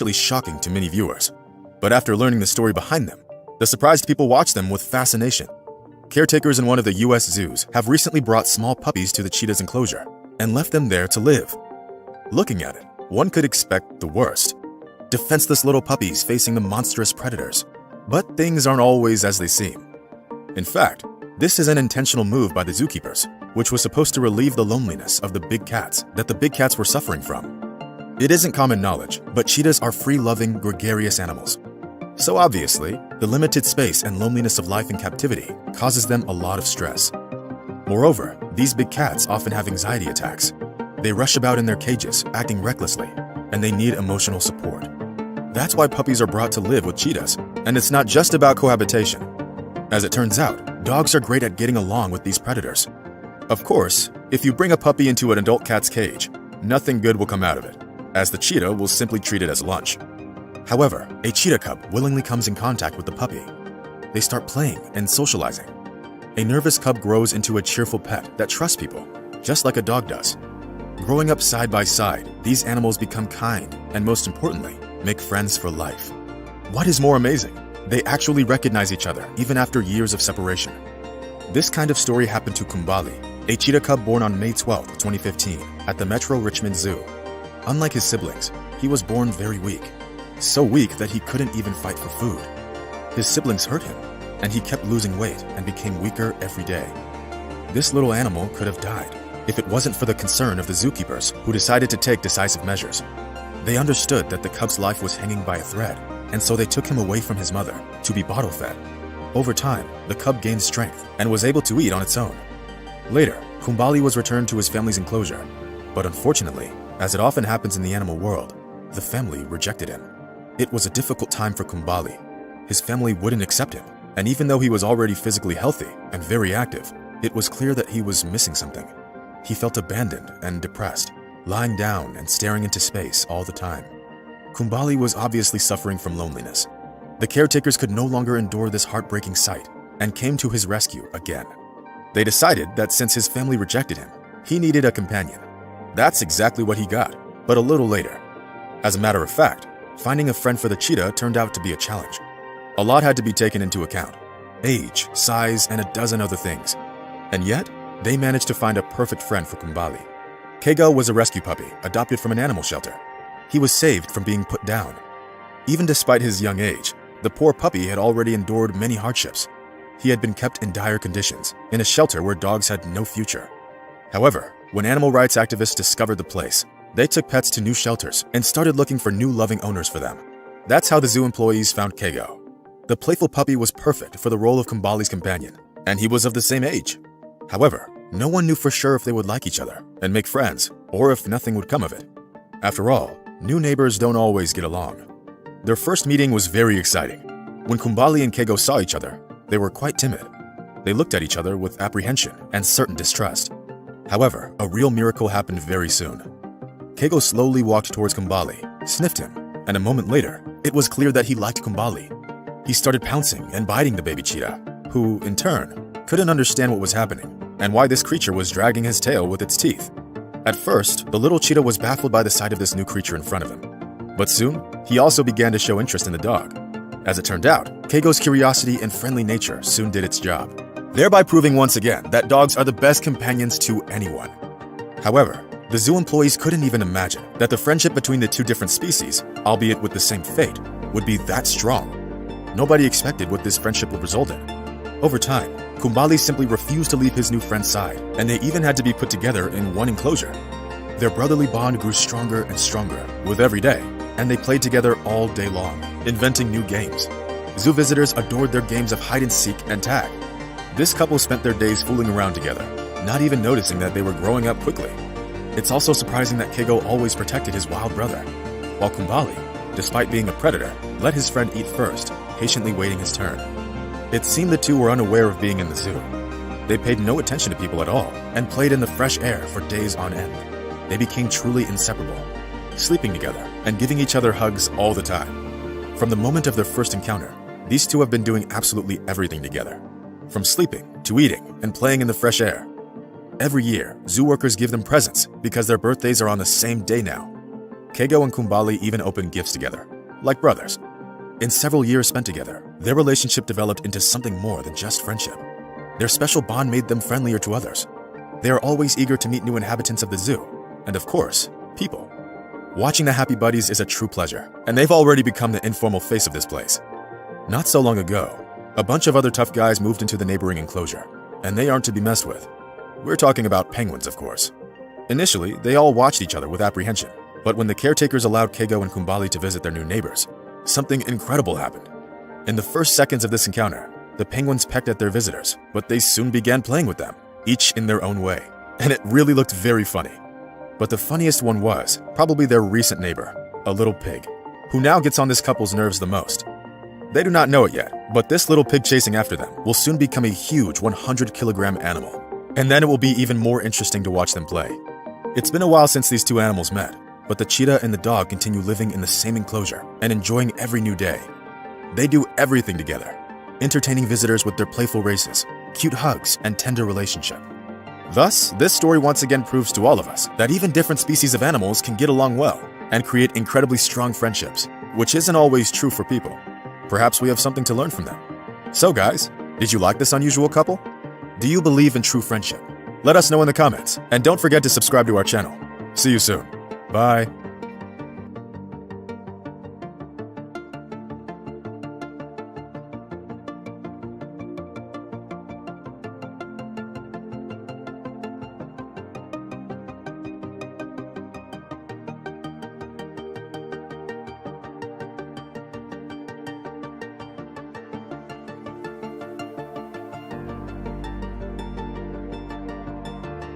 actually shocking to many viewers. But after learning the story behind them, the surprised people watch them with fascination. Caretakers in one of the US zoos have recently brought small puppies to the cheetah's enclosure and left them there to live. Looking at it, one could expect the worst. Defenseless little puppies facing the monstrous predators. But things aren't always as they seem. In fact, this is an intentional move by the zookeepers, which was supposed to relieve the loneliness of the big cats that the big cats were suffering from. It isn't common knowledge, but cheetahs are free-loving, gregarious animals. So obviously, the limited space and loneliness of life in captivity causes them a lot of stress. Moreover, these big cats often have anxiety attacks. They rush about in their cages, acting recklessly, and they need emotional support. That's why puppies are brought to live with cheetahs, and it's not just about cohabitation. As it turns out, dogs are great at getting along with these predators. Of course, if you bring a puppy into an adult cat's cage, nothing good will come out of it, as the cheetah will simply treat it as lunch. However, a cheetah cub willingly comes in contact with the puppy. They start playing and socializing. A nervous cub grows into a cheerful pet that trusts people, just like a dog does. Growing up side by side, these animals become kind and, most importantly, make friends for life. What is more amazing? They actually recognize each other even after years of separation. This kind of story happened to Kumbali, a cheetah cub born on May 12, 2015, at the Metro Richmond Zoo. Unlike his siblings, he was born very weak. So weak that he couldn't even fight for food. His siblings hurt him, and he kept losing weight and became weaker every day. This little animal could have died if it wasn't for the concern of the zookeepers, who decided to take decisive measures. They understood that the cub's life was hanging by a thread, and so they took him away from his mother to be bottle-fed. Over time, the cub gained strength and was able to eat on its own. Later, Kumbali was returned to his family's enclosure, but unfortunately, as it often happens in the animal world, the family rejected him. It was a difficult time for Kumbali. His family wouldn't accept him, and even though he was already physically healthy and very active, it was clear that he was missing something. He felt abandoned and depressed, lying down and staring into space all the time. Kumbali was obviously suffering from loneliness. The caretakers could no longer endure this heartbreaking sight and came to his rescue again. They decided that since his family rejected him, he needed a companion. That's exactly what he got, but a little later. As a matter of fact, finding a friend for the cheetah turned out to be a challenge. A lot had to be taken into account: age, size, and a dozen other things. And yet, they managed to find a perfect friend for Kumbali. Kego was a rescue puppy adopted from an animal shelter. He was saved from being put down. Even despite his young age, the poor puppy had already endured many hardships. He had been kept in dire conditions, in a shelter where dogs had no future. However, when animal rights activists discovered the place, they took pets to new shelters and started looking for new loving owners for them. That's how the zoo employees found Kego. The playful puppy was perfect for the role of Kumbali's companion, and he was of the same age. However, no one knew for sure if they would like each other and make friends, or if nothing would come of it. After all, new neighbors don't always get along. Their first meeting was very exciting. When Kumbali and Kego saw each other, they were quite timid. They looked at each other with apprehension and certain distrust. However, a real miracle happened very soon. Kego slowly walked towards Kumbali, sniffed him, and a moment later, it was clear that he liked Kumbali. He started pouncing and biting the baby cheetah, who, in turn, couldn't understand what was happening and why this creature was dragging his tail with its teeth. At first, the little cheetah was baffled by the sight of this new creature in front of him. But soon, he also began to show interest in the dog. As it turned out, Kego's curiosity and friendly nature soon did its job, thereby proving once again that dogs are the best companions to anyone. However, the zoo employees couldn't even imagine that the friendship between the two different species, albeit with the same fate, would be that strong. Nobody expected what this friendship would result in. Over time, Kumbali simply refused to leave his new friend's side, and they even had to be put together in one enclosure. Their brotherly bond grew stronger and stronger with every day, and they played together all day long, inventing new games. Zoo visitors adored their games of hide-and-seek and tag. This couple spent their days fooling around together, not even noticing that they were growing up quickly. It's also surprising that Kego always protected his wild brother, while Kumbali, despite being a predator, let his friend eat first, patiently waiting his turn. It seemed the two were unaware of being in the zoo. They paid no attention to people at all and played in the fresh air for days on end. They became truly inseparable, sleeping together and giving each other hugs all the time. From the moment of their first encounter, these two have been doing absolutely everything together, from sleeping to eating and playing in the fresh air. Every year, zoo workers give them presents because their birthdays are on the same day now. Kego and Kumbali even opened gifts together, like brothers. In several years spent together, their relationship developed into something more than just friendship. Their special bond made them friendlier to others. They are always eager to meet new inhabitants of the zoo, and of course, people. Watching the happy buddies is a true pleasure, and they've already become the informal face of this place. Not so long ago, a bunch of other tough guys moved into the neighboring enclosure, and they aren't to be messed with. We're talking about penguins, of course. Initially, they all watched each other with apprehension, but when the caretakers allowed Kego and Kumbali to visit their new neighbors, something incredible happened. In the first seconds of this encounter, the penguins pecked at their visitors, but they soon began playing with them, each in their own way, and it really looked very funny. But the funniest one was probably their recent neighbor, a little pig, who now gets on this couple's nerves the most. They do not know it yet, but this little pig chasing after them will soon become a huge 100-kilogram animal, and then it will be even more interesting to watch them play. It's been a while since these two animals met, but the cheetah and the dog continue living in the same enclosure and enjoying every new day. They do everything together, entertaining visitors with their playful races, cute hugs, and tender relationship. Thus, this story once again proves to all of us that even different species of animals can get along well and create incredibly strong friendships, which isn't always true for people. Perhaps we have something to learn from them. So guys, did you like this unusual couple? Do you believe in true friendship? Let us know in the comments, and don't forget to subscribe to our channel. See you soon. Bye.